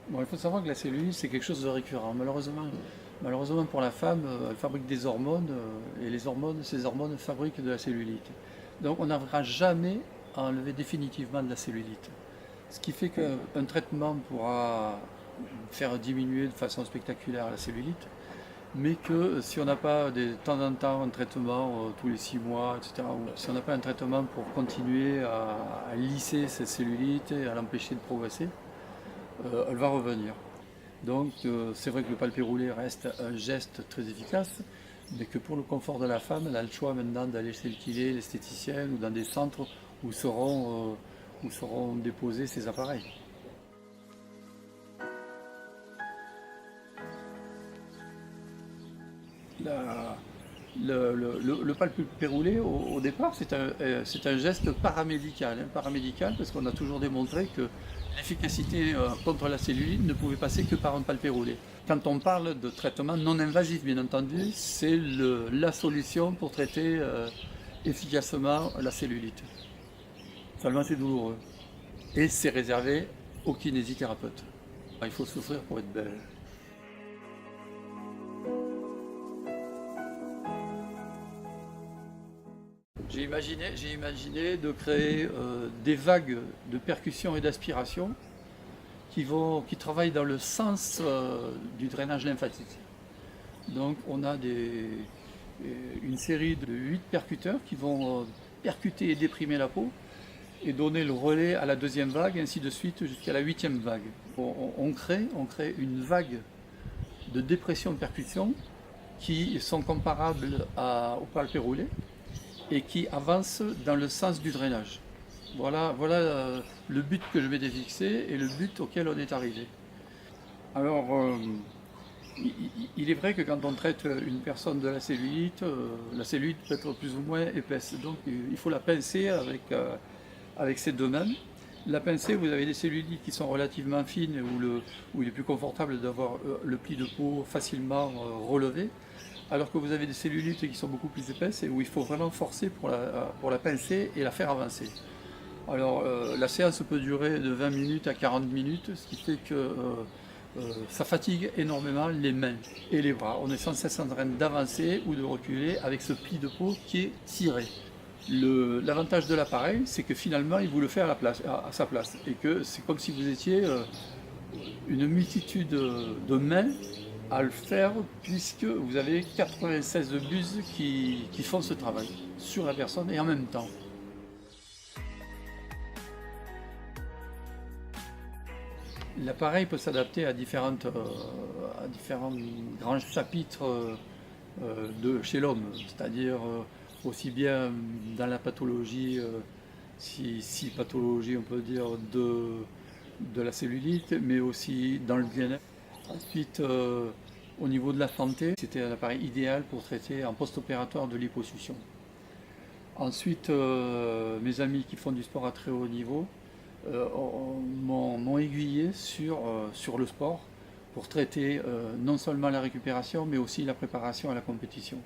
Bon, il faut savoir que la cellulite, c'est quelque chose de récurrent. Malheureusement pour la femme, elle fabrique des hormones, et ces hormones fabriquent de la cellulite. Donc on n'arrivera jamais à enlever définitivement de la cellulite. Ce qui fait qu'un traitement pourra faire diminuer de façon spectaculaire la cellulite, mais que si on n'a pas de temps en temps un traitement tous les 6 mois, etc., ou si on n'a pas un traitement pour continuer à lisser cette cellulite et à l'empêcher de progresser, elle va revenir. Donc c'est vrai que le palpé roulé reste un geste très efficace, mais que pour le confort de la femme, elle a le choix maintenant d'aller chez le kiné, l'esthéticienne ou dans des centres où seront déposés ces appareils. La- le palpé roulé, au départ, c'est un geste paramédical, paramédical, parce qu'on a toujours démontré que l'efficacité contre la cellulite ne pouvait passer que par un palpé roulé. Quand on parle de traitement non invasif, bien entendu, c'est la solution pour traiter efficacement la cellulite. Seulement, c'est douloureux. Et c'est réservé aux kinésithérapeutes. Il faut souffrir pour être belle. J'ai imaginé de créer des vagues de percussion et d'aspiration qui travaillent dans le sens du drainage lymphatique. Donc on a une série de 8 percuteurs qui vont percuter et déprimer la peau et donner le relais à la deuxième vague, ainsi de suite jusqu'à la huitième vague. On crée une vague de dépression-percussion qui sont comparables au palpé roulé et qui avancent dans le sens du drainage. Voilà le but que je m'étais fixé et le but auquel on est arrivé. Alors, il est vrai que quand on traite une personne de la cellulite peut être plus ou moins épaisse. Donc, il faut la pincer avec ses deux mains. La pincée, vous avez des cellulites qui sont relativement fines où il est plus confortable d'avoir le pli de peau facilement relevé, alors que vous avez des cellulites qui sont beaucoup plus épaisses et où il faut vraiment forcer pour la pincer et la faire avancer. Alors la séance peut durer de 20 minutes à 40 minutes, ce qui fait que ça fatigue énormément les mains et les bras. On est sans cesse en train d'avancer ou de reculer avec ce pli de peau qui est tiré. L'avantage de l'appareil, c'est que finalement, il vous le fait à sa place. Et que c'est comme si vous étiez une multitude de mains à le faire, puisque vous avez 96 buses qui font ce travail sur la personne et en même temps. L'appareil peut s'adapter à différents grands chapitres chez l'homme, c'est-à-dire aussi bien dans la pathologie, si pathologie on peut dire, de la cellulite, mais aussi dans le bien-être. Ensuite, au niveau de la santé, c'était un appareil idéal pour traiter en post-opératoire de liposuction. Ensuite, mes amis qui font du sport à très haut niveau m'ont aiguillé sur le sport pour traiter non seulement la récupération, mais aussi la préparation à la compétition.